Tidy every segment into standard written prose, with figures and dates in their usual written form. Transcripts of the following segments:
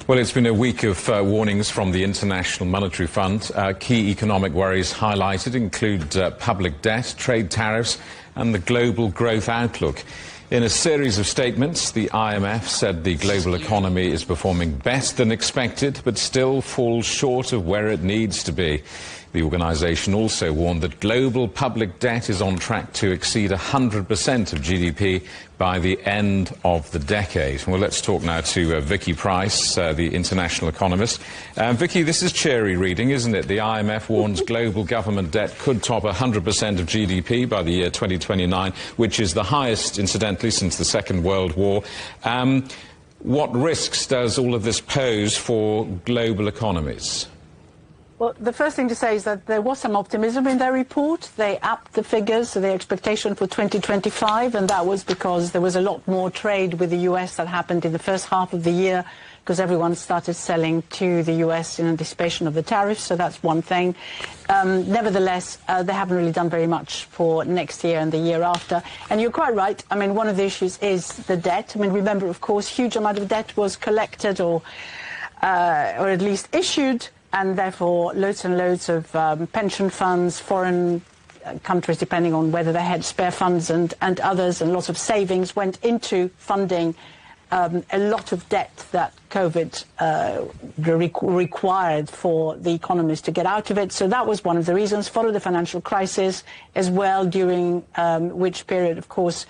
Well, it's been a week of warnings from the International Monetary Fund. Key economic worries highlighted include public debt, trade tariffs and the global growth outlook. In a series of statements, the IMF said the global economy is performing better than expected, but still falls short of where it needs to be. The organisation also warned that global public debt is on track to exceed 100% of GDP by the end of the decade. Well, let's talk now to Vicky Pryce, the international economist. Vicky, this is cheery reading, isn't it? The IMF warns global government debt could top 100% of GDP by the year 2029, which is the highest, incidentally, since the Second World War. What risks does all of this pose for global economies? Well, the first thing to say is that there was some optimism in their report. They upped the figures, so the expectation for 2025, and that was because there was a lot more trade with the US that happened in the first half of the year, because everyone started selling to the US in anticipation of the tariffs, so that's one thing. Nevertheless, they haven't really done very much for next year and the year after. And you're quite right. I mean, one of the issues is the debt. I mean, remember, of course, huge amount of debt was collected or at least issued, and therefore loads and loads of pension funds, foreign countries, depending on whether they had spare funds and others, and lots of savings went into funding a lot of debt that COVID required for the economies to get out of it. So that was one of the reasons. Followed the financial crisis as well, during which period, of course,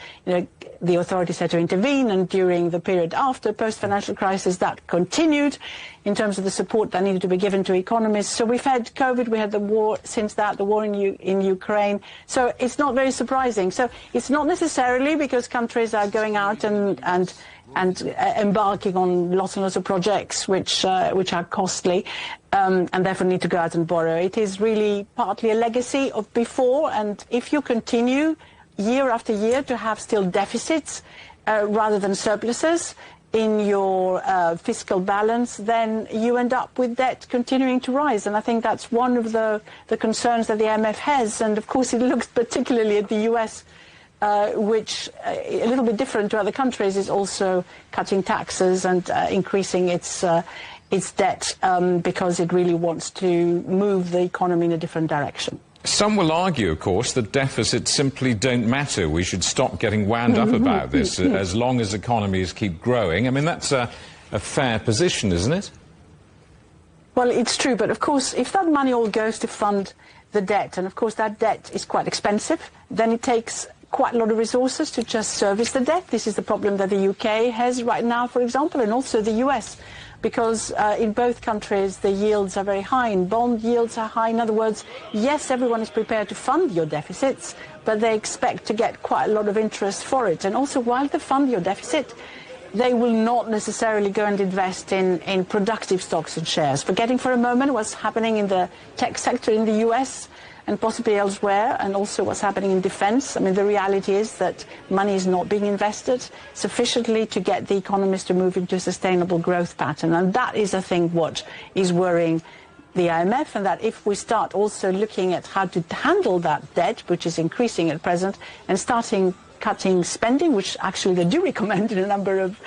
the authorities had to intervene, and during the period after post-financial crisis, that continued in terms of the support that needed to be given to economies. So we've had COVID, we had the war since that, the war in Ukraine. So it's not very surprising. So it's not necessarily because countries are going out and embarking on lots and lots of projects which are costly and therefore need to go out and borrow. It is really partly a legacy of before, and if you continue year after year to have still deficits rather than surpluses in your fiscal balance, then you end up with debt continuing to rise. And I think that's one of the concerns that the IMF has. And of course it looks particularly at the US, which, a little bit different to other countries, is also cutting taxes and increasing its debt because it really wants to move the economy in a different direction. Some will argue, of course, that deficits simply don't matter. We should stop getting wound up about this as long as economies keep growing. I mean, that's a fair position, isn't it? Well, it's true, but of course, if that money all goes to fund the debt, and of course that debt is quite expensive, then it takes quite a lot of resources to just service the debt. This is the problem that the UK has right now, for example, and also the US, because in both countries the yields are very high and bond yields are high. In other words, yes, everyone is prepared to fund your deficits, but they expect to get quite a lot of interest for it. And also, while they fund your deficit, they will not necessarily go and invest in productive stocks and shares. Forgetting for a moment what's happening in the tech sector in the US and possibly elsewhere, and also what's happening in defense. I mean, the reality is that money is not being invested sufficiently to get the economies to move into a sustainable growth pattern. And that is, I think, what is worrying the IMF, and that if we start also looking at how to handle that debt, which is increasing at present, and starting cutting spending, which actually they do recommend in a number of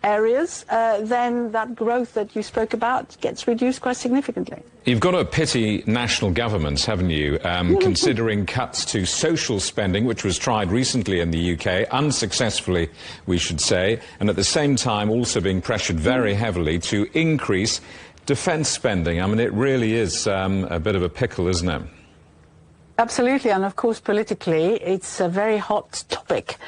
areas, then that growth that you spoke about gets reduced quite significantly. You've got to pity national governments, haven't you, considering cuts to social spending, which was tried recently in the UK, unsuccessfully, we should say, and at the same time also being pressured very heavily to increase defence spending. I mean, it really is a bit of a pickle, isn't it? Absolutely, and of course politically it's a very hot topic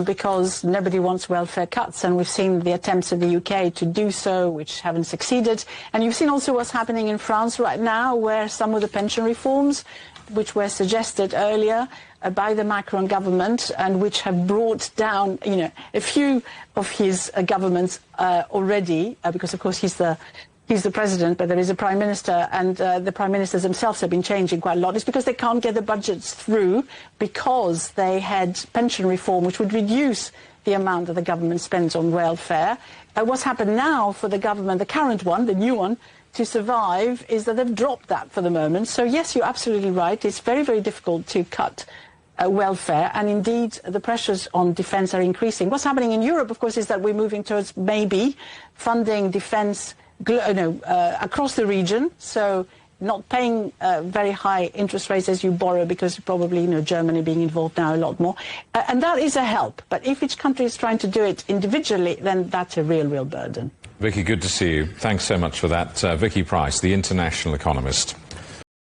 because nobody wants welfare cuts, and we've seen the attempts of the UK to do so, which haven't succeeded. And you've seen also what's happening in France right now, where some of the pension reforms, which were suggested earlier by the Macron government and which have brought down, a few of his governments already, because of course he's the president, but there is a prime minister, and the prime ministers themselves have been changing quite a lot. It's because they can't get the budgets through because they had pension reform, which would reduce the amount that the government spends on welfare. What's happened now for the government, the current one, the new one, to survive, is that they've dropped that for the moment. So yes, you're absolutely right. It's very, very difficult to cut welfare, and indeed the pressures on defence are increasing. What's happening in Europe, of course, is that we're moving towards maybe funding defence across the region, so not paying very high interest rates as you borrow, because probably, Germany being involved now a lot more. And that is a help. But if each country is trying to do it individually, then that's a real burden. Vicky, good to see you. Thanks so much for that. Vicky Pryce, the international economist.